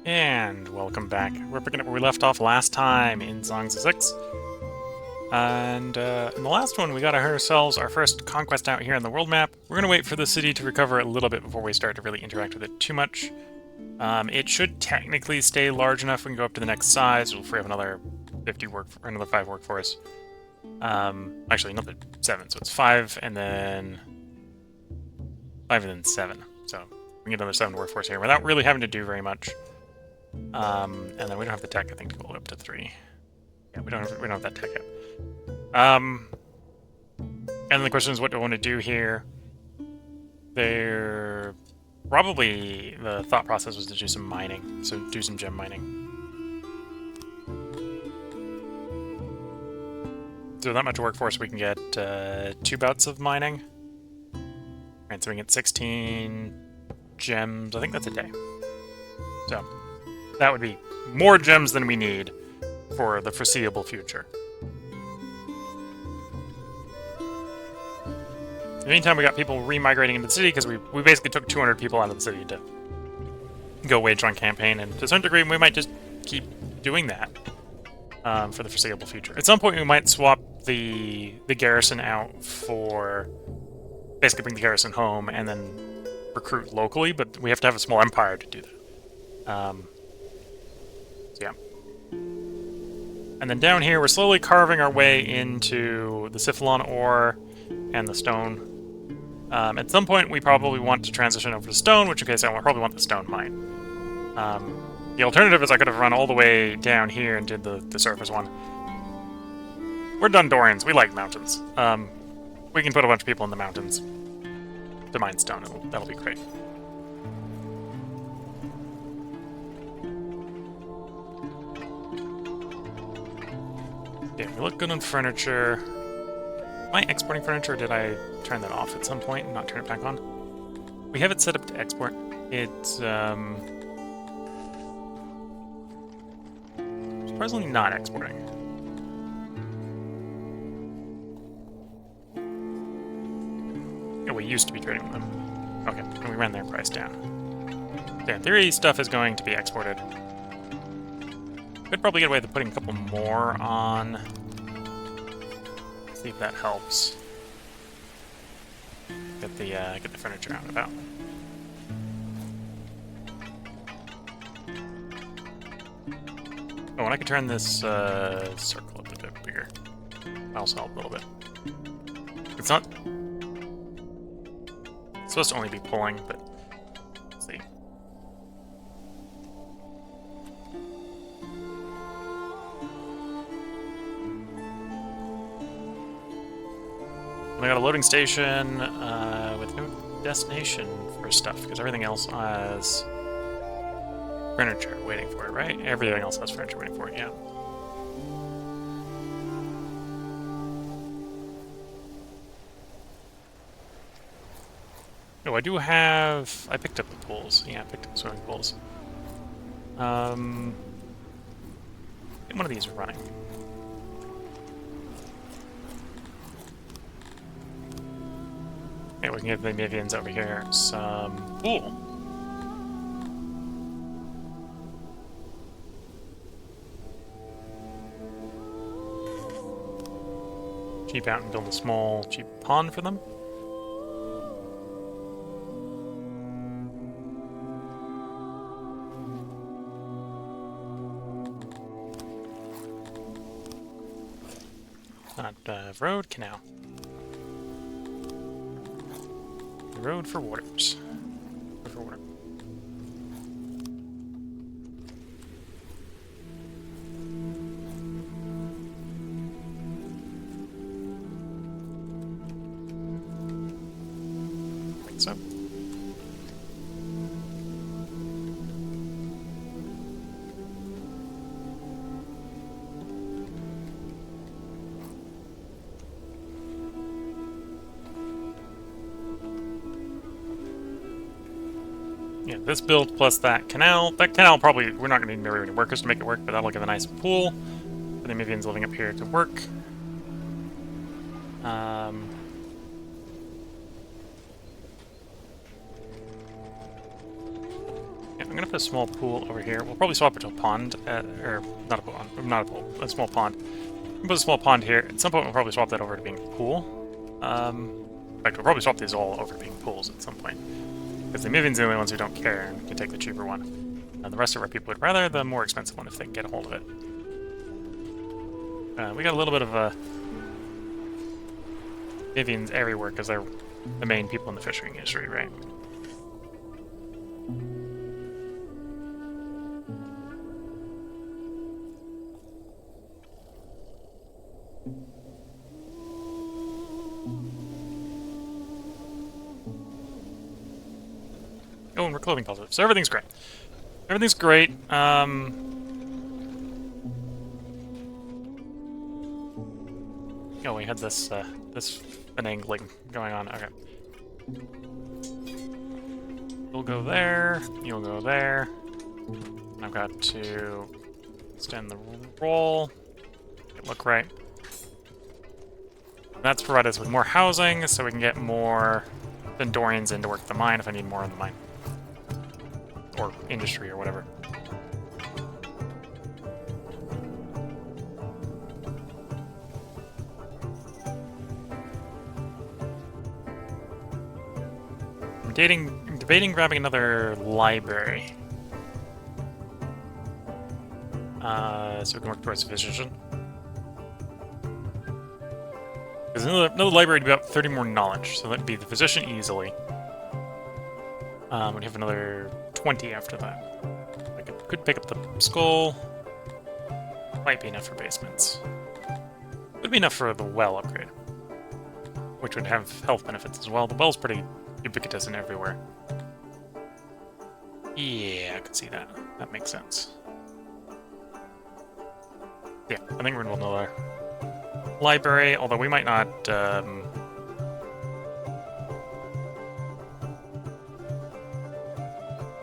And welcome back. We're picking up where we left off last time in Songs of Six. And in the last one, we got ourselves our first conquest out here on the world map. We're going to wait for the city to recover a little bit before we start to really interact with it too much. It should technically stay large enough. We can go up to the next size. We'll free up another 50 work, or another 5 workforce. Actually, another 7. So it's 5 and then 7. So we can get another 7 workforce here without really having to do very much. And then we don't have the tech, I think, to go up to 3. Yeah, we don't have that tech yet. And the question is, what do I want to do here? The thought process was to do some mining, so do some gem mining. So that much workforce, we can get 2 bouts of mining. Right, so we can get 16 gems. I think that's a day. So that would be more gems than we need for the foreseeable future. In the meantime, we got people remigrating into the city because we basically took 200 people out of the city to go wage on campaign, and to some degree, we might just keep doing that for the foreseeable future. At some point, we might swap the garrison out for basically bring the garrison home and then recruit locally, but we have to have a small empire to do that. So yeah. And then down here, we're slowly carving our way into the Syphalon ore and the stone. At some point, we probably want to transition over to stone, which in case I probably want the stone mine. The alternative is I could have run all the way down here and did the surface one. We're Dondorians. We like mountains. We can put a bunch of people in the mountains to mine stone. That'll be great. Yeah, we look good on furniture. Am I exporting furniture, or did I turn that off at some point and not turn it back on? We have it set up to export. It's surprisingly not exporting. Yeah, we used to be trading with them. Okay, and we ran their price down. Yeah, in theory, stuff is going to be exported. Could probably get away with putting a couple more on. See if that helps. Get the furniture out and about. Oh, and I could turn this circle up a bit bigger. That'll also help a little bit. It's not supposed to only be pulling, but let's see. I got a loading station with no destination for stuff, because everything else has furniture waiting for it, right? Everything else has furniture waiting for it, yeah. Oh, I do have... I picked up the pools. Yeah, I picked up the swimming pools. I think one of these are running. Yeah, we can give the Mivians over here some pool. Cheap out and build a small, cheap pond for them. Not road, canal. Road for waters. Road for water. Like so. Yeah, this build plus that canal. That canal probably, we're not going to need very many workers to make it work, but that'll give a nice pool for the Mivians living up here to work. gonna put a small pool over here. We'll probably swap it to a pond, or not a pond, not a pool, a small pond. We'll put a small pond here. At some point, we'll probably swap that over to being a pool. In fact, we'll probably swap these all over to being pools at some point. Because the Mivians are the only ones who don't care and can take the cheaper one. And the rest of our people would rather the more expensive one if they can get a hold of it. We got a little bit of Mivians everywhere because they're the main people in the fishing industry, right? Oh, and we're clothing positive, so everything's great. Everything's great. Oh, we had this this finagling going on. Okay. You'll go there. You'll go there. I've got to extend the roll. Make it look right. That's provided us with more housing, so we can get more Dondorians in to work the mine if I need more on the mine. Or industry or whatever. I'm debating grabbing another library. So we can work towards a physician. Because another library would be about 30 more knowledge, so that'd be the physician easily. We'd have another 20 after that. I could pick up the skull. Might be enough for basements. Would be enough for the well upgrade, which would have health benefits as well. The well's pretty ubiquitous and everywhere. Yeah, I can see that. That makes sense. Yeah, I think we're gonna build another library, although we might not.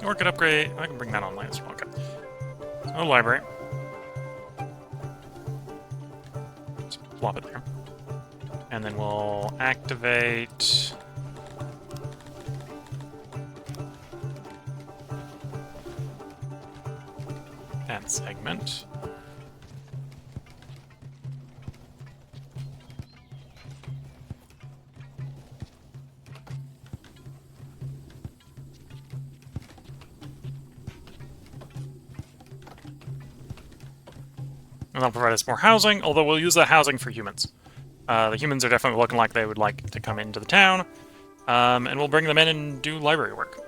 Or could upgrade. I can bring that online as well. Okay. So, library. Just plop it there. And then we'll activate. That segment. And that'll provide us more housing, although we'll use that housing for humans. The humans are definitely looking like they would like to come into the town, and we'll bring them in and do library work.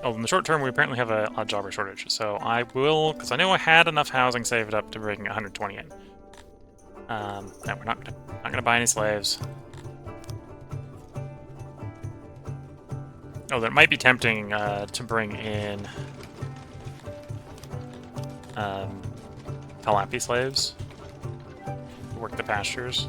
Oh, in the short term, we apparently have a jobber shortage, so I will, because I know I had enough housing saved up to bring 120 in. No, we're not gonna buy any slaves. Oh, that might be tempting to bring in Talapi slaves to work the pastures.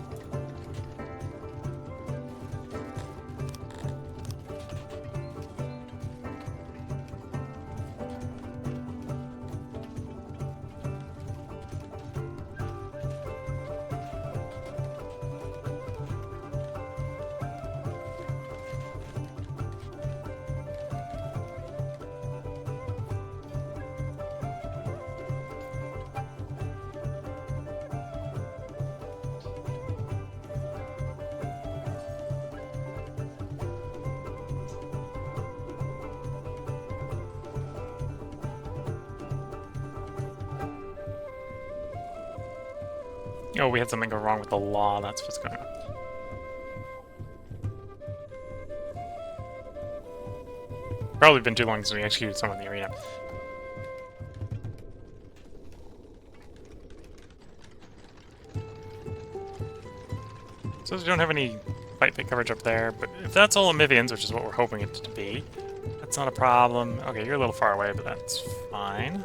Oh, we had something go wrong with the law, that's what's going on. Probably been too long since we executed someone in the arena. So we don't have any fight pit coverage up there, but if that's all Amivians, which is what we're hoping it to be, that's not a problem. Okay, you're a little far away, but that's fine.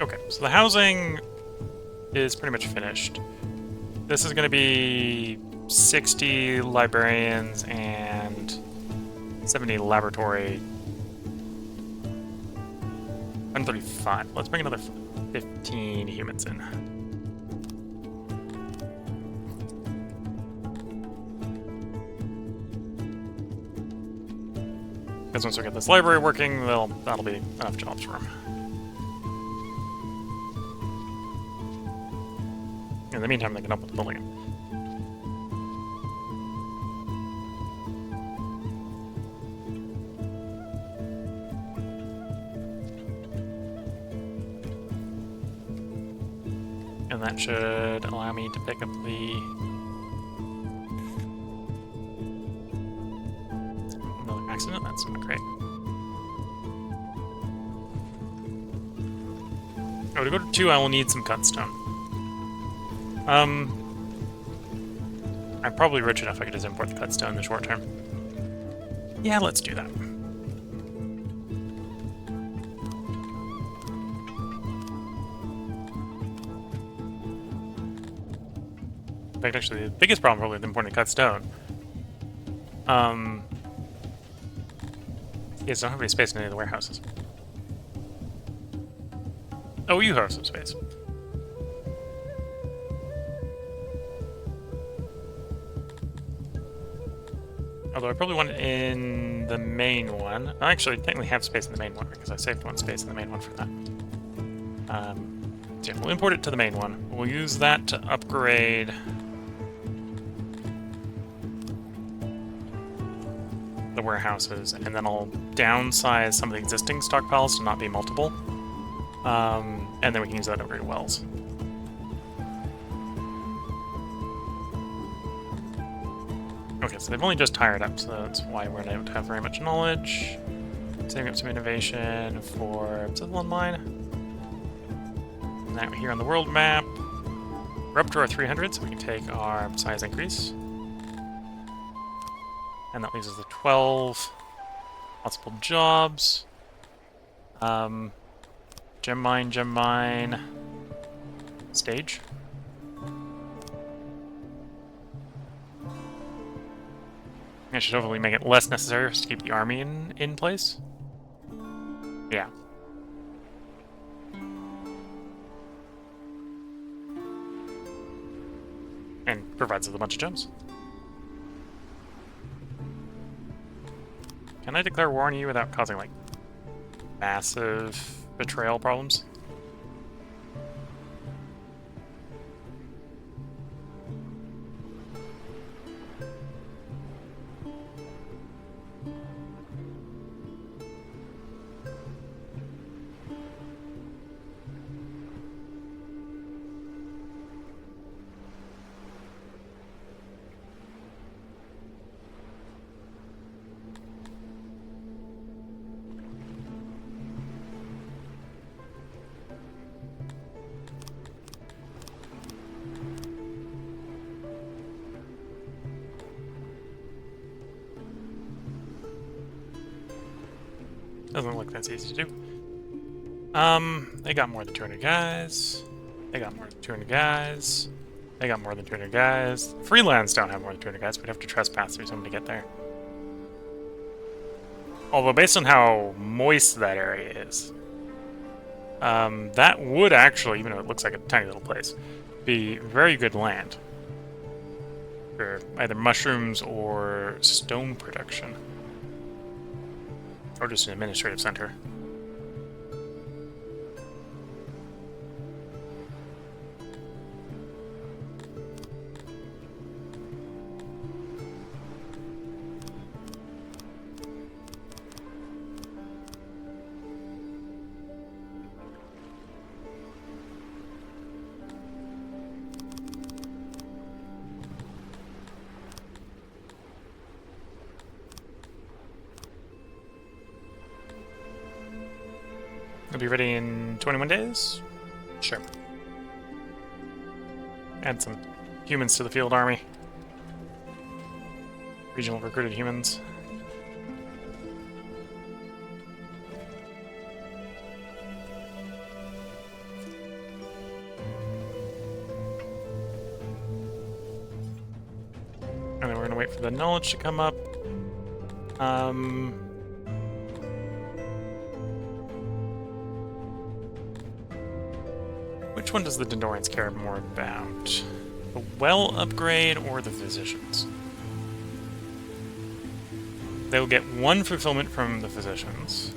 Okay, so the housing is pretty much finished. This is going to be 60 librarians and 70 laboratory. 135. Let's bring another. 15 humans in. Because once we get this library working, that'll be enough jobs for him. In the meantime, they can up with the building. And that should allow me to pick up the... Another accident? That's not great. Oh, to go to 2, I will need some cut stone. I'm probably rich enough I could just import the cut stone in the short term. Yeah, let's do that. In fact, actually, the biggest problem probably with importing cut stone, is I don't have any space in any of the warehouses. Oh, you have some space. Although I probably want it in the main one. I actually technically have space in the main one because I saved one space in the main one for that. So yeah, we'll import it to the main one. We'll use that to upgrade the warehouses, and then I'll downsize some of the existing stockpiles to not be multiple. And then we can use that to upgrade wells. Okay, so they've only just hired up, so that's why we're not able to have very much knowledge. Saving up some innovation for Cithalon Mine. Now we're here on the world map. We're up to our 300, so we can take our size increase. And that leaves us with 12 possible jobs. Gem mine, stage. I should hopefully make it less necessary to keep the army in place. Yeah. And provides us with a bunch of gems. Can I declare war on you without causing, like, massive betrayal problems? Doesn't look that's easy to do. They got more than 200 guys. They got more than 200 guys. They got more than 200 guys. Freelands don't have more than 200 guys. We'd have to trespass through some to get there. Although, based on how moist that area is, that would actually, even though it looks like a tiny little place, be very good land for either mushrooms or stone production. Or just an administrative center. It'll be ready in 21 days? Sure. Add some humans to the field army. Regional recruited humans. And then we're gonna wait for the knowledge to come up. which one does the Dondorians care more about? The well upgrade or the physicians? They'll get 1 fulfillment from the physicians.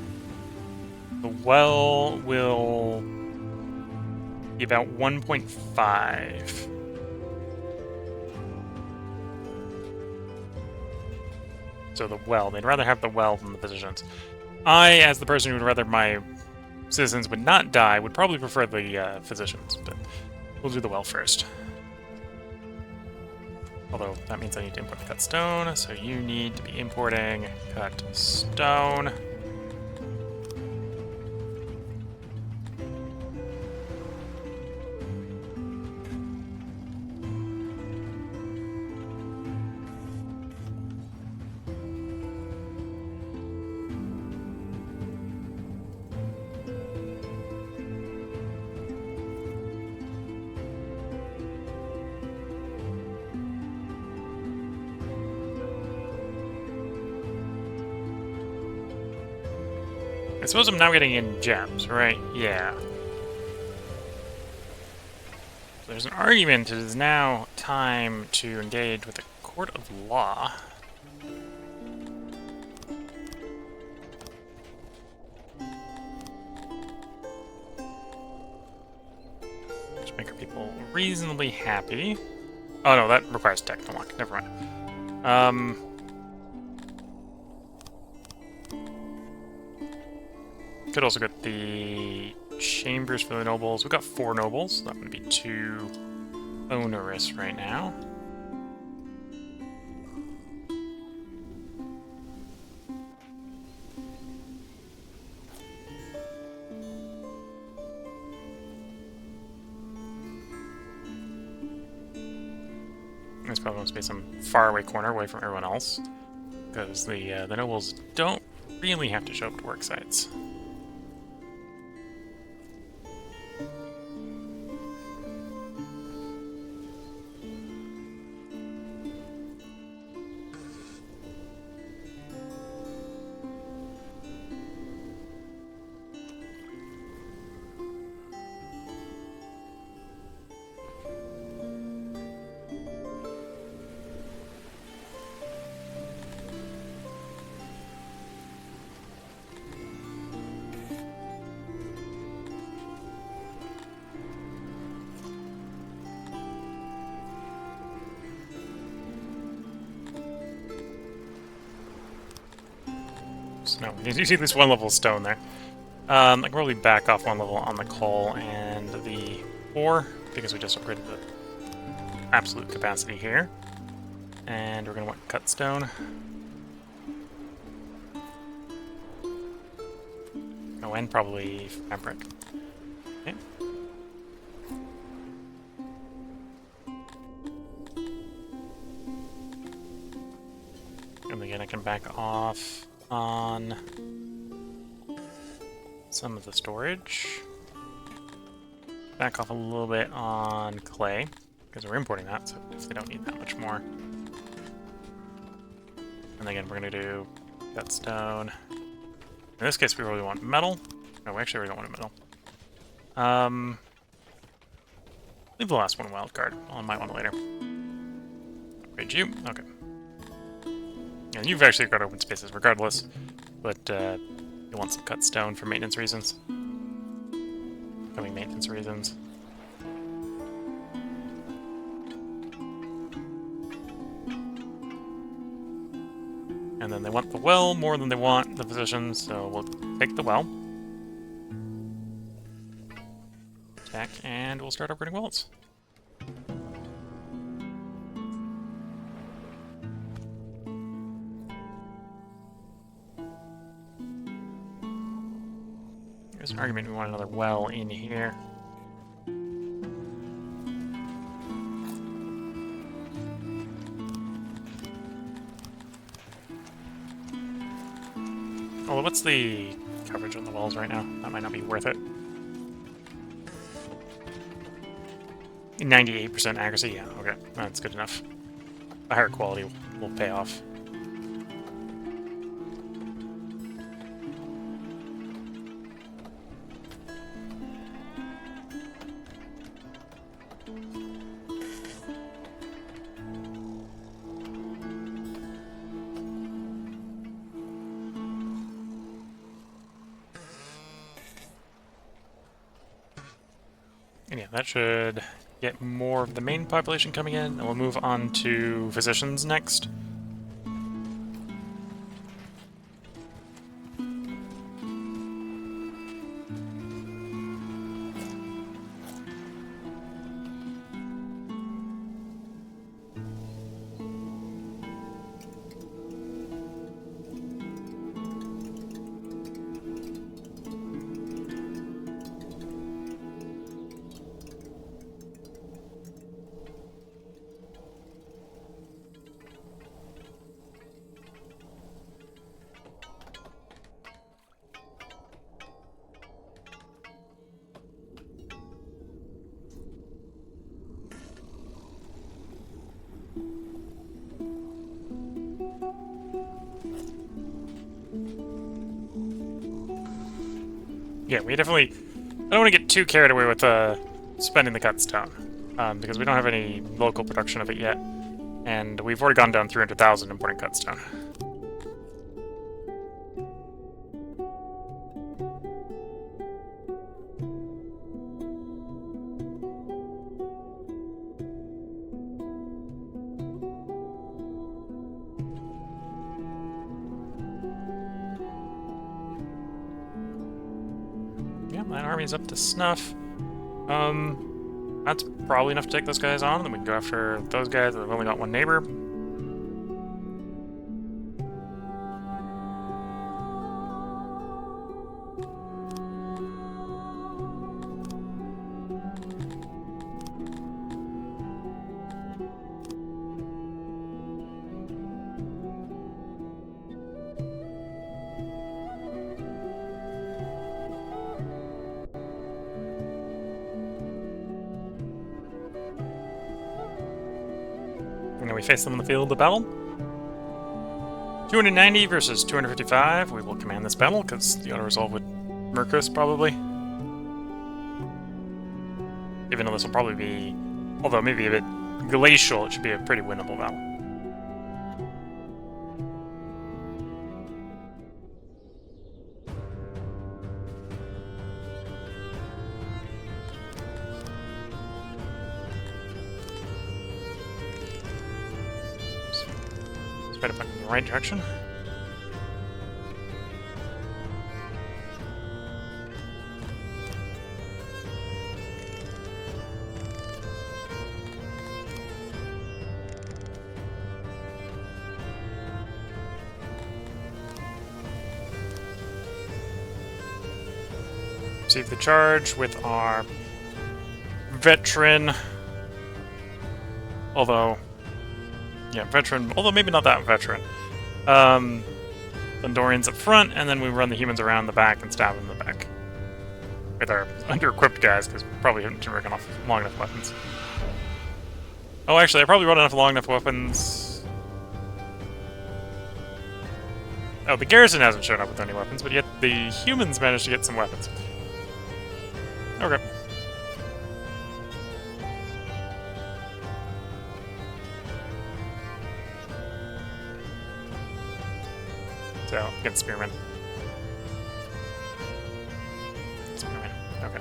The well will be about 1.5. So the well, they'd rather have the well than the physicians. I, as the person who would rather my citizens would not die, would probably prefer the physicians, but we'll do the well first. Although, that means I need to import cut stone, so you need to be importing cut stone. I suppose I'm now getting in gems, right? Yeah. There's an argument. It is now time to engage with the Court of Law. Just make our people reasonably happy. Oh no, that requires tech to unlock. Never mind. Could also get the chambers for the nobles. We've got 4 nobles. That would be too onerous right now. This probably must be some faraway corner away from everyone else, because the nobles don't really have to show up to work sites. No, you see this 1 level of stone there. I can probably back off 1 level on the coal and the ore, because we just upgraded the absolute capacity here. And we're going to want cut stone. Oh, and probably fabric. Okay. And again, I can back off on some of the storage. Back off a little bit on clay, because we're importing that, so if they don't need that much more. And again, we're going to do cut stone. In this case, we really want metal. No, we actually really don't want metal. Leave the last one wildcard. I might want it later. Upgrade you. Okay. And you've actually got open spaces regardless, but you want some cut stone for maintenance reasons. Coming maintenance reasons. And then they want the well more than they want the physicians, so we'll take the well. Attack, and we'll start upgrading wells. There's an argument we want another well in here. Although, what's the coverage on the walls right now? That might not be worth it. 98% accuracy? Yeah, okay. That's good enough. The higher quality will pay off. And yeah, that should get more of the main population coming in, and we'll move on to physicians next. Yeah, we definitely... I don't want to get too carried away with spending the cut stone, because we don't have any local production of it yet, and we've already gone down 300,000 importing cut stone. Yeah, that army's up to snuff. That's probably enough to take those guys on, and then we can go after those guys that have only got one neighbor. And then we face them on the field of battle. 290 versus 255. We will command this battle, because the auto-resolve would murk us, probably. Even though this will probably be... although maybe a bit glacial, it should be a pretty winnable battle. Try to put it in the right direction. Receive the charge with our veteran. Although... yeah, veteran, although maybe not that veteran. Dondorians up front, and then we run the humans around the back and stab them in the back. With our under-equipped guys, because we probably haven't taken off long enough weapons. Oh, actually, I probably run enough long enough weapons... oh, the garrison hasn't shown up with any weapons, but yet the humans managed to get some weapons. Okay. So, get Spearman. Spearman, okay.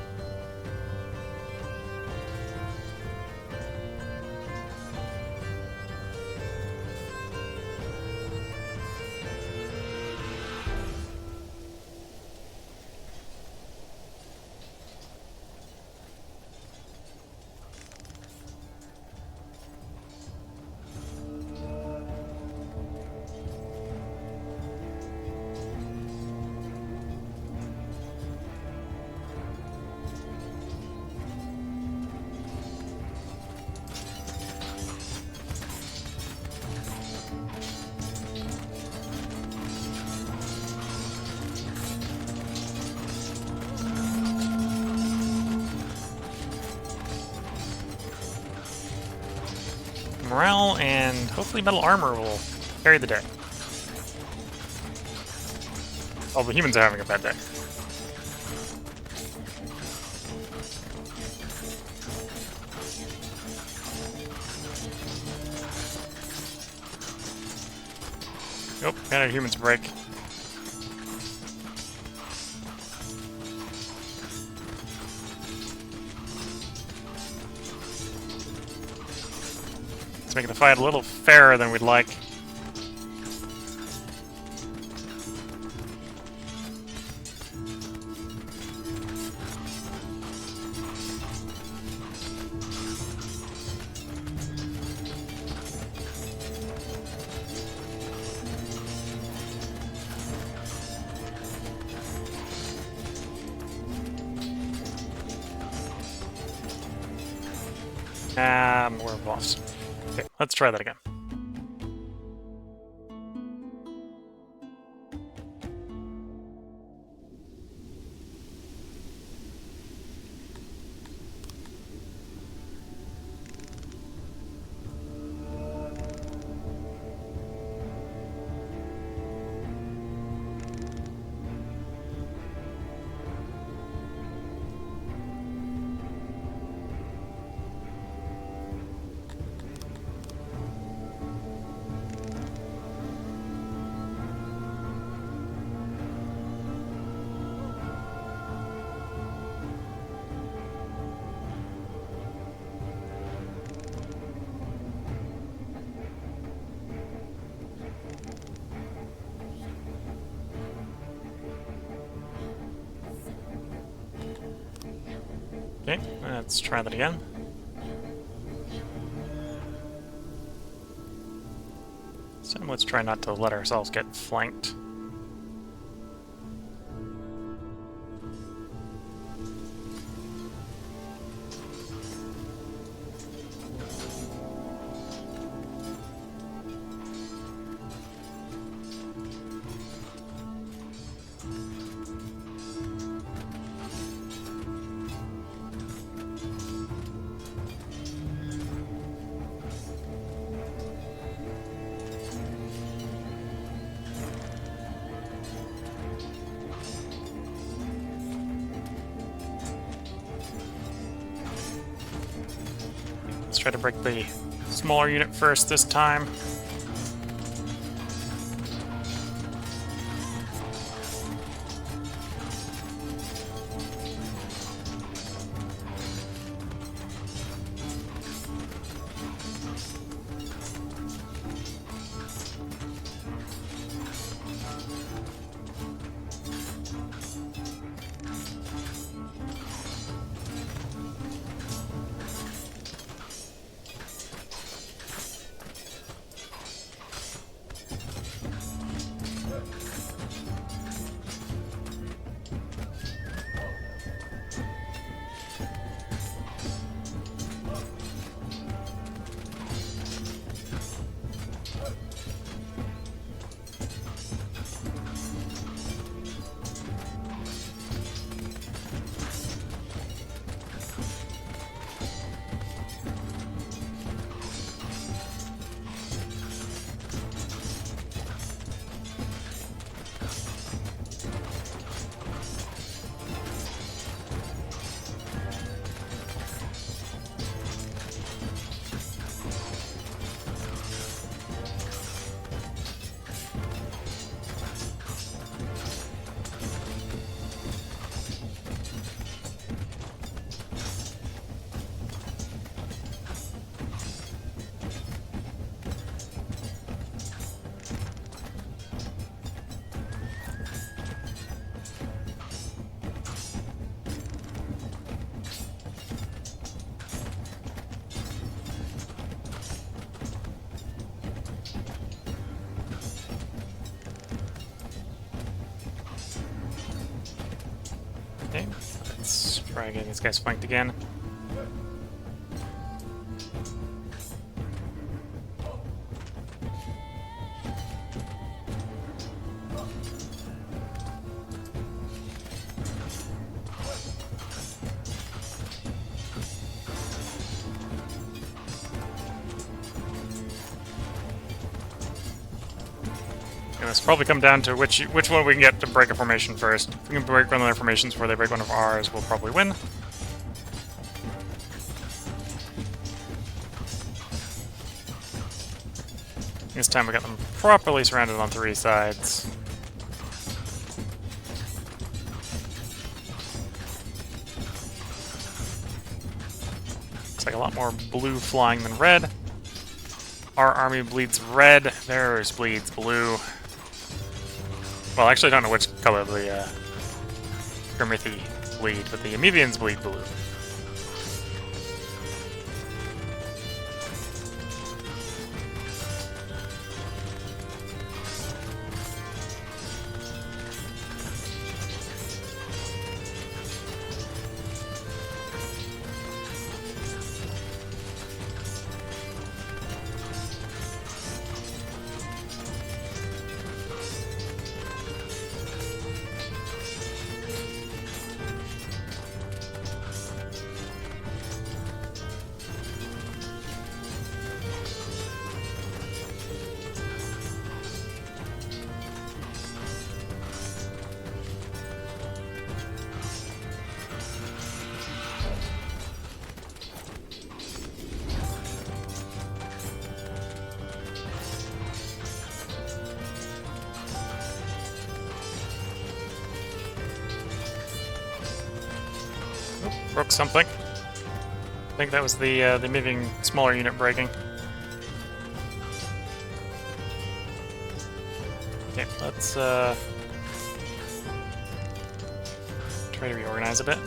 Morale and hopefully metal armor will carry the day. All the humans are having a bad day. Oh, and our humans break. It's making the fight a little fairer than we'd like. We're lost. Okay, let's try that again. Okay, let's try that again. So let's try not to let ourselves get flanked. Let's try to break the smaller unit first this time. Okay, let's try getting these guys flanked again. And it's probably come down to which one we can get to break a formation first. If we can break one of their formations before they break one of ours, we'll probably win. This time we got them properly surrounded on 3 sides. Looks like a lot more blue flying than red. Our army bleeds red, theirs bleeds blue. Well, actually I don't know which color the Grimrithi bleed, but the Amoebians bleed blue. Broke something. I think that was the moving smaller unit breaking. Okay, let's try to reorganize a bit.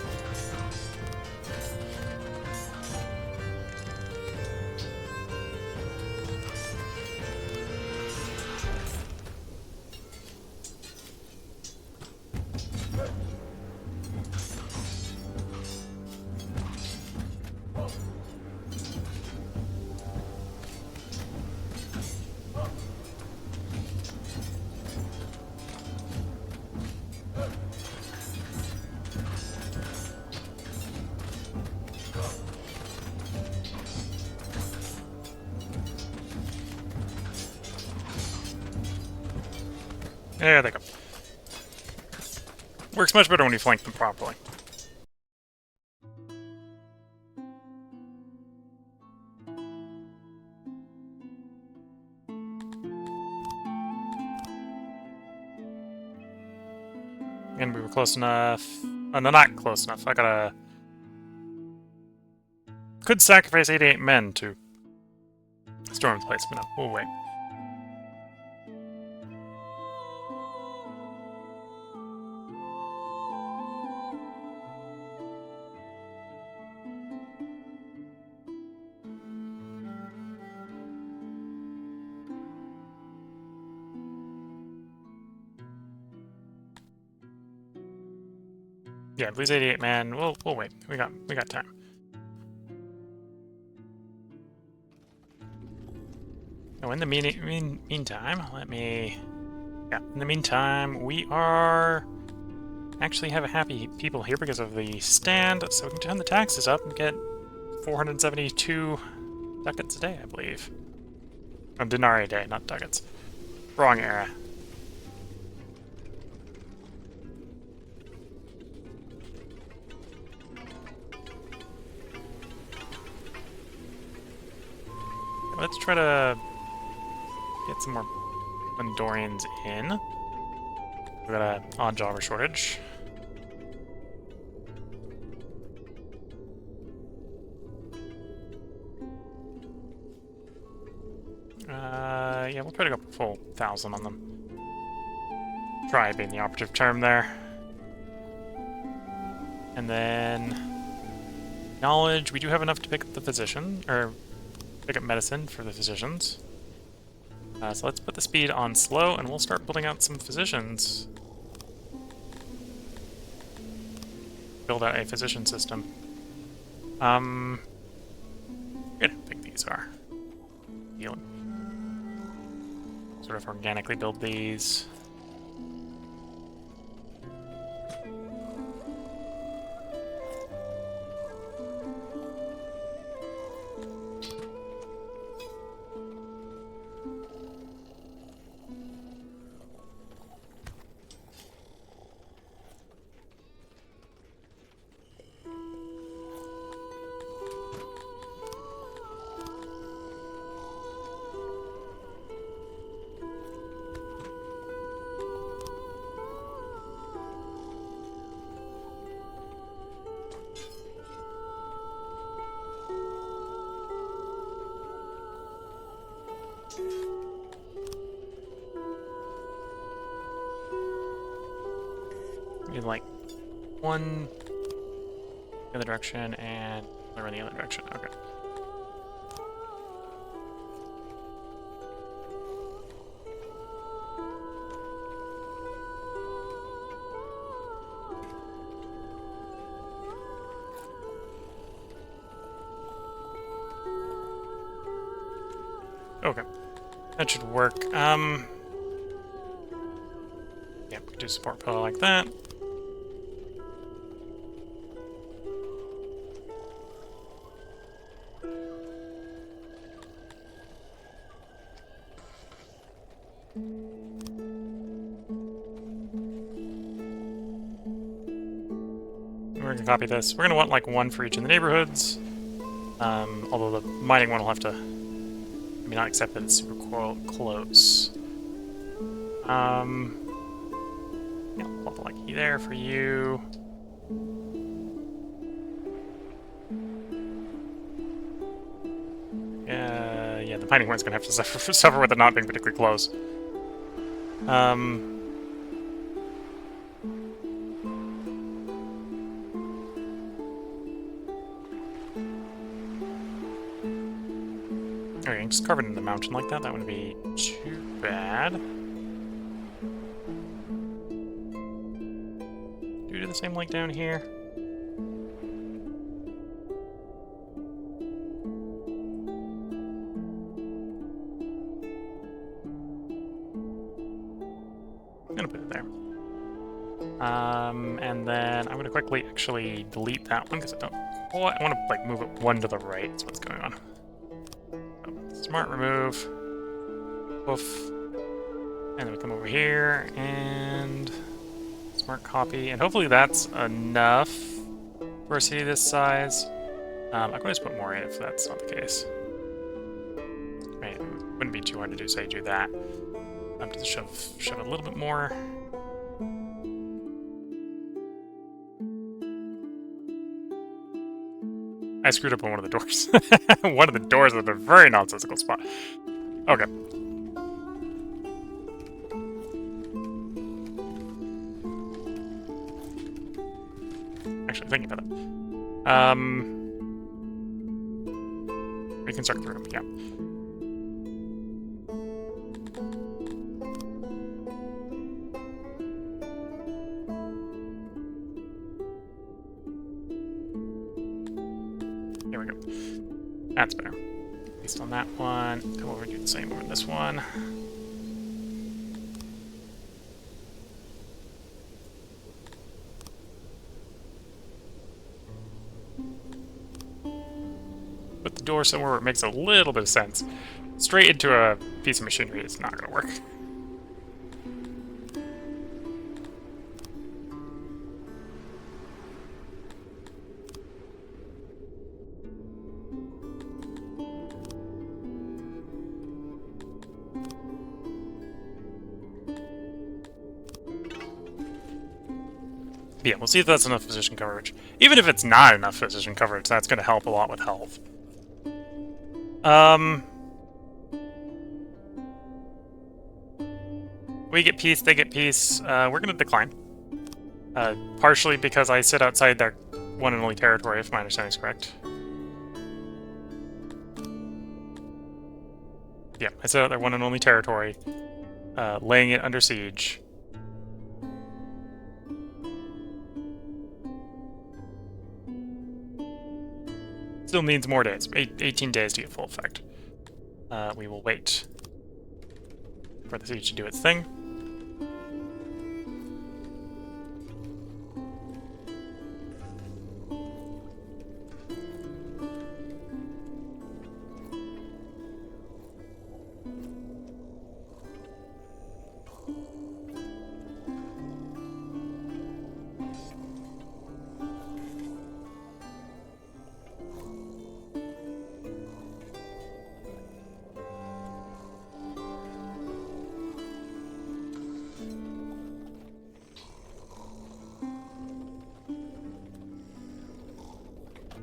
There they go. Works much better when you flank them properly. Again, we were close enough. Oh, no, not close enough. I gotta... Could sacrifice 88 men to storm the place, but no, we'll wait. Yeah, lose 88 man. We'll wait. We got time. Oh, in the meantime, let me... Yeah, in the meantime, we are... actually have a happy people here because of the stand, so we can turn the taxes up and get 472 ducats a day, I believe. Oh, denarii a day, not ducats. Wrong era. Let's try to get some more Dondorians in. We've got an odd jobber shortage. Yeah, we'll try to go full 1,000 on them. Try being the operative term there. And then... knowledge, we do have enough to pick up the physician, or pick up medicine for the physicians. So let's put the speed on slow, and we'll start building out some physicians. Build out a physician system. Forget how big these are. Healing. Sort of organically build these. Maybe like one the other direction and another in the other direction. Okay. Okay, that should work. Yeah, we can do support pillar like that. We're gonna copy this. We're gonna want like one for each of the neighborhoods. Although the mining one will have to maybe not accept that it's super close. Yeah, pop like there for you. Yeah, the mining one's gonna have to suffer with it not being particularly close. Okay, just carve it in the mountain like that. That wouldn't be too bad. Do we do the same like down here? I'm gonna put it there. And then I'm gonna quickly actually delete that one because I don't. Well, I want to like move it one to the right. That's what's going on. Smart remove. Woof. And then we come over here and smart copy. And hopefully that's enough for a city this size. I can always put more in if that's not the case. I mean, it wouldn't be too hard to do, say, do that. Just shove a little bit more. I screwed up on one of the doors. One of the doors was a very nonsensical spot. Okay. Actually, thinking about it. Reconstruct the room, yeah. Here we go. That's better. At least on that one. Come over and do the same over this one. Put the door somewhere where it makes a little bit of sense. Straight into a piece of machinery is not going to work. Yeah, we'll see if that's enough position coverage. Even if it's not enough position coverage, that's going to help a lot with health. We get peace, they get peace. We're going to decline. Partially because I sit outside their one and only territory, if my understanding is correct. Yeah, I sit out their one and only territory, laying it under siege. Still needs more days. 18 days to get full effect. We will wait for the siege to do its thing.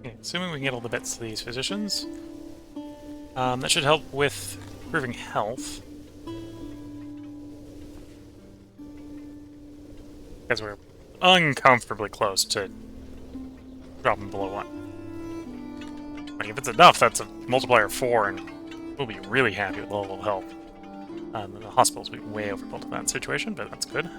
Okay, assuming we can get all the bits to these physicians. That should help with Improving health. Because we're uncomfortably close to dropping below 1. Like, if it's enough, that's a multiplier of 4, and we'll be really happy with the level of health. The hospitals will be way overbuilt in that situation, but that's good.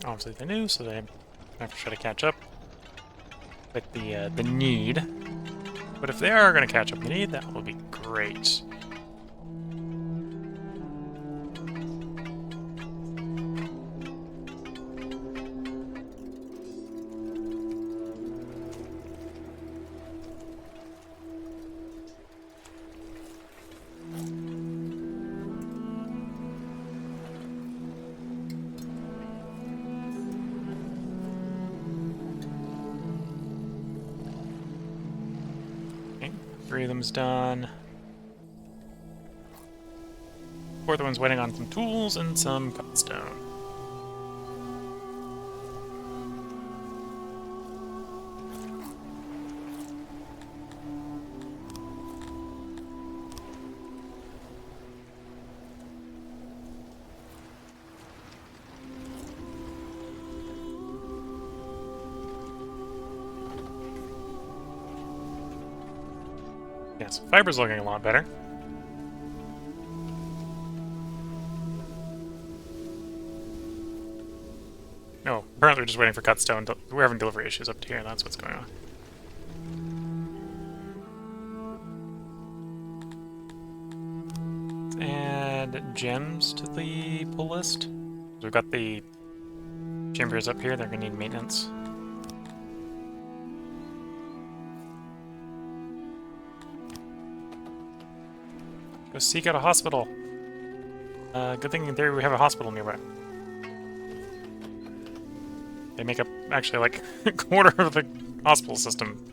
Obviously they're new, so they have to try to catch up with the need. But if they are going to catch up with the need, that will be great. Three of them's done. Fourth one's waiting on some tools and some cut stone. Yes, fiber's looking a lot better. No, apparently we're just waiting for cut stone. We're having delivery issues up to here, and that's what's going on. Let's add gems to the pull list. We've got the chambers up here, they're going to need maintenance. Go seek out a hospital. Good thing in theory we have a hospital nearby. They make up, actually, like, a quarter of the hospital system.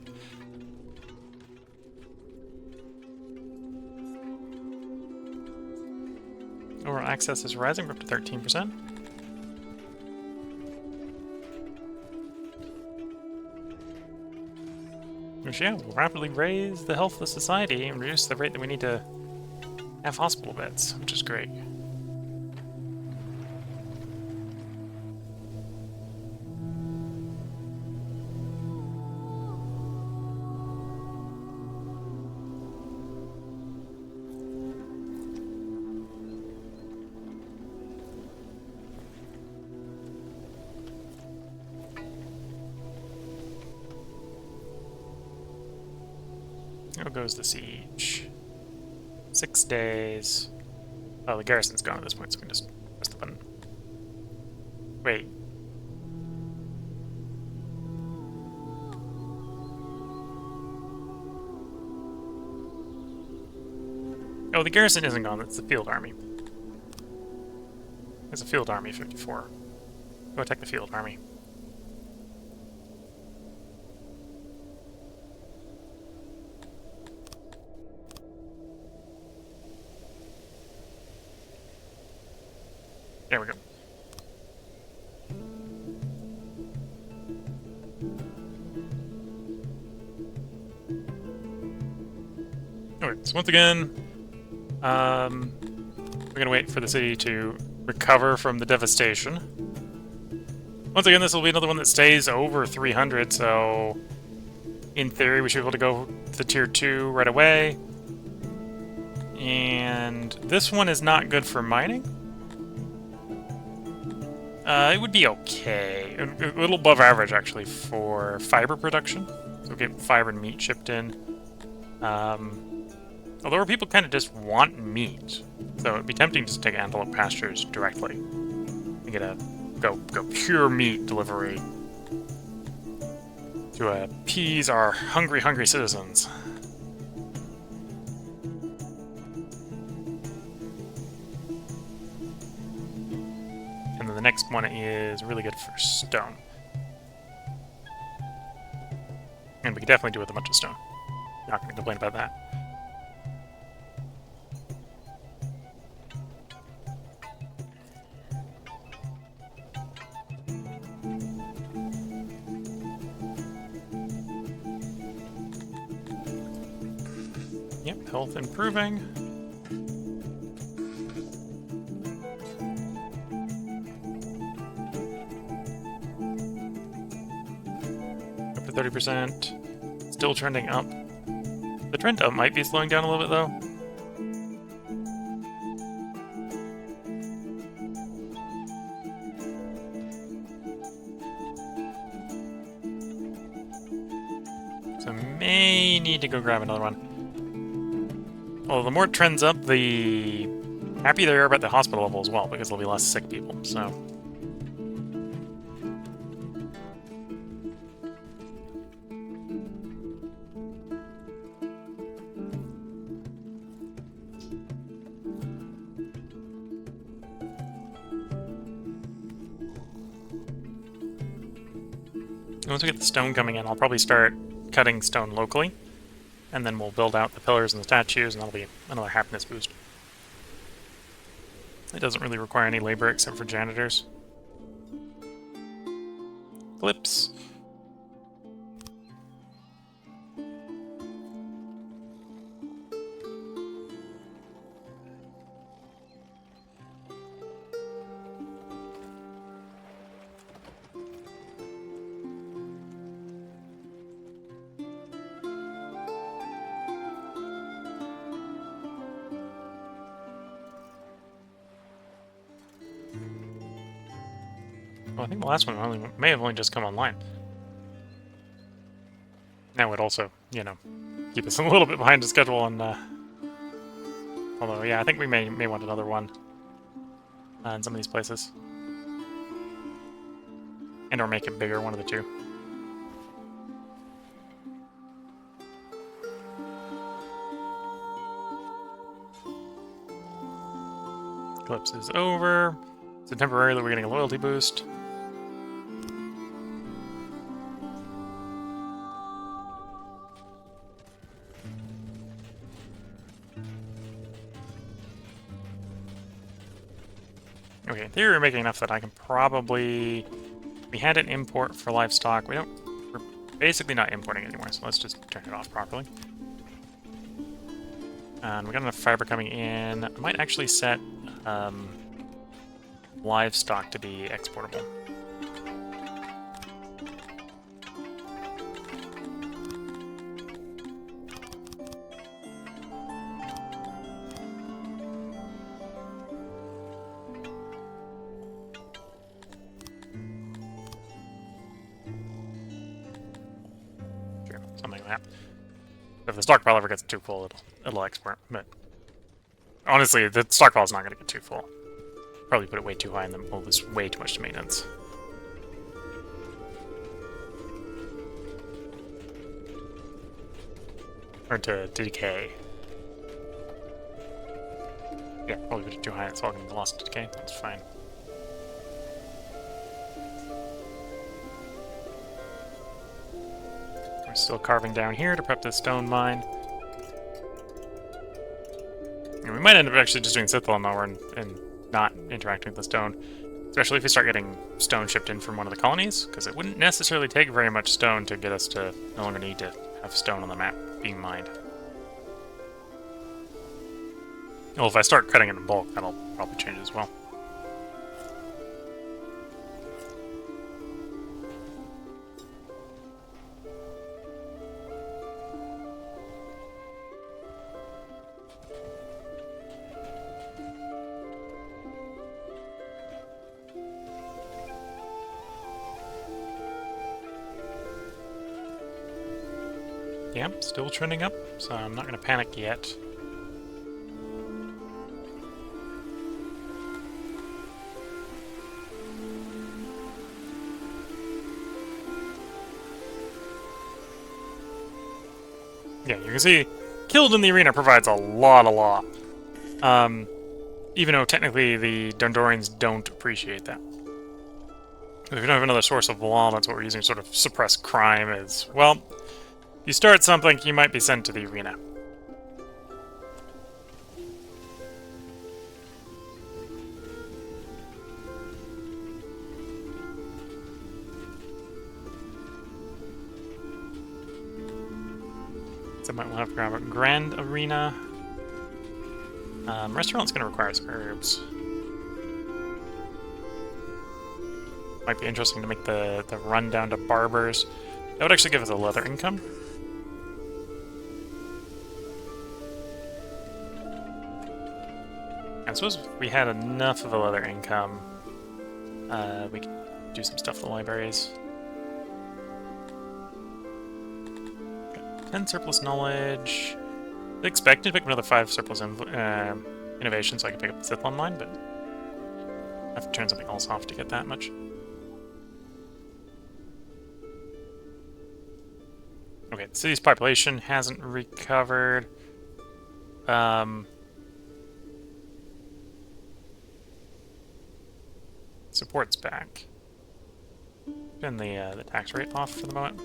Overall access is rising, we're up to 13%. Which, yeah, will rapidly raise the health of the society and reduce the rate that we need to have hospital beds, which is great. How goes the siege? 6 days. Oh, the garrison's gone at this point, so we can just press the button. Wait. Oh, the garrison isn't gone, it's the field army. It's a field army 54. Go attack the field army. There we go. Okay, so once again, we're gonna wait for the city to recover from the devastation. Once again, this will be another one that stays over 300, so in theory we should be able to go to tier 2 right away. And this one is not good for mining. It would be okay. A little above average, actually, for fiber production. So we'll get fiber and meat shipped in. Although people kind of just want meat. So it'd be tempting just to take antelope pastures directly. And get a go pure meat delivery to appease our hungry citizens. the next one is really good for stone. And we can definitely do with a bunch of stone. Not going to complain about that. Yep, health improving. Up to 30%. Still trending up. The trend up might be slowing down a little bit, though. So may need to go grab another one. Well, the more it trends up, the happier they are about the hospital level as well, because there'll be less sick people, so... Once we get the stone coming in, I'll probably start cutting stone locally, and then we'll build out the pillars and the statues, and that'll be another happiness boost. It doesn't really require any labor except for janitors. Clips. Well, I think the last one may have only just come online. That would also, you know, keep us a little bit behind the schedule, and although, yeah, I think we may want another one in some of these places. And or make it bigger, one of the two. Eclipse is over. So temporarily we're getting a loyalty boost. Okay, in theory we're making enough that I can probably... We had an import for livestock. We're basically not importing anymore, so let's just turn it off properly. And we got enough fiber coming in. I might actually set livestock to be exportable. Sure, something like that. If the stockpile ever gets too full, it'll export, but honestly, the stockpile's not going to get too full. Probably put it way too high and then we'll lose way too much to maintenance. Or to decay. Yeah, probably put it too high, it's all going to be lost to decay, that's fine. We're still carving down here to prep the stone mine. And we might end up actually just doing Sithal Mower and not interacting with the stone. Especially if we start getting stone shipped in from one of the colonies, because it wouldn't necessarily take very much stone to get us to no longer need to have stone on the map being mined. Well, if I start cutting it in bulk, that'll probably change as well. Yeah, still trending up, so I'm not going to panic yet. Yeah, you can see Killed in the Arena provides a lot of law. Even though technically the Dondorians don't appreciate that. If you don't have another source of law, that's what we're using to sort of suppress crime is, well, if you start something, you might be sent to the arena. So I might have to grab a grand arena. Restaurant's going to require some herbs. Might be interesting to make the run down to barbers. That would actually give us a leather income. I suppose if we had enough of a leather income, we could do some stuff in the libraries. 10 surplus knowledge. I expected to pick up another 5 surplus innovation so I could pick up the Sith online, but I have to turn something else off to get that much. Okay, the city's population hasn't recovered. Support's back. Turn the tax rate off for the moment.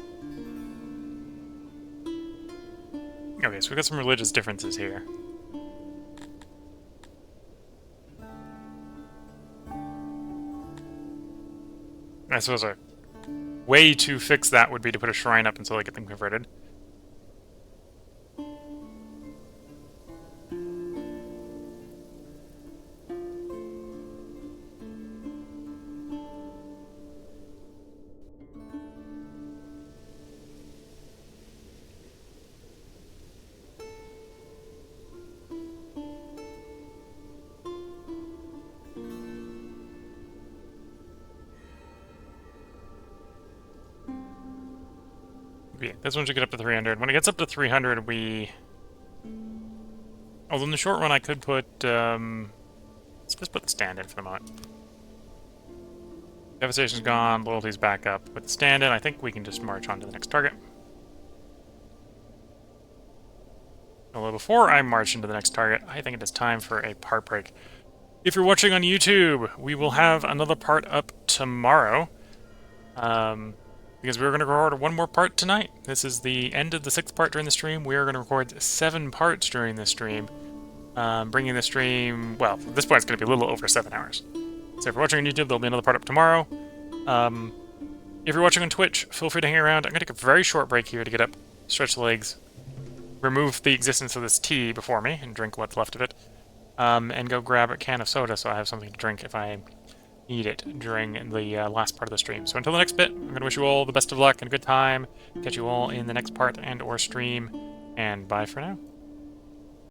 Okay, so we've got some religious differences here. I suppose a way to fix that would be to put a shrine up until I get them converted. Okay, this one should get up to 300. When it gets up to 300, we... Although in the short run, I could put... Let's just put the stand in for the moment. Devastation's gone, loyalty's back up. With the stand in, I think we can just march on to the next target. Although before I march into the next target, I think it is time for a part break. If you're watching on YouTube, we will have another part up tomorrow. Because we're going to record one more part tonight. This is the end of the 6th part during the stream. We are going to record 7 parts during this stream. Bringing the stream... Well, at this point it's going to be a little over 7 hours. So if you're watching on YouTube, there'll be another part up tomorrow. If you're watching on Twitch, feel free to hang around. I'm going to take a very short break here to get up, stretch the legs, remove the existence of this tea before me, and drink what's left of it. And go grab a can of soda so I have something to drink if I need it during the last part of the stream. So until the next bit, I'm going to wish you all the best of luck and a good time. Catch you all in the next part and or stream, and bye for now.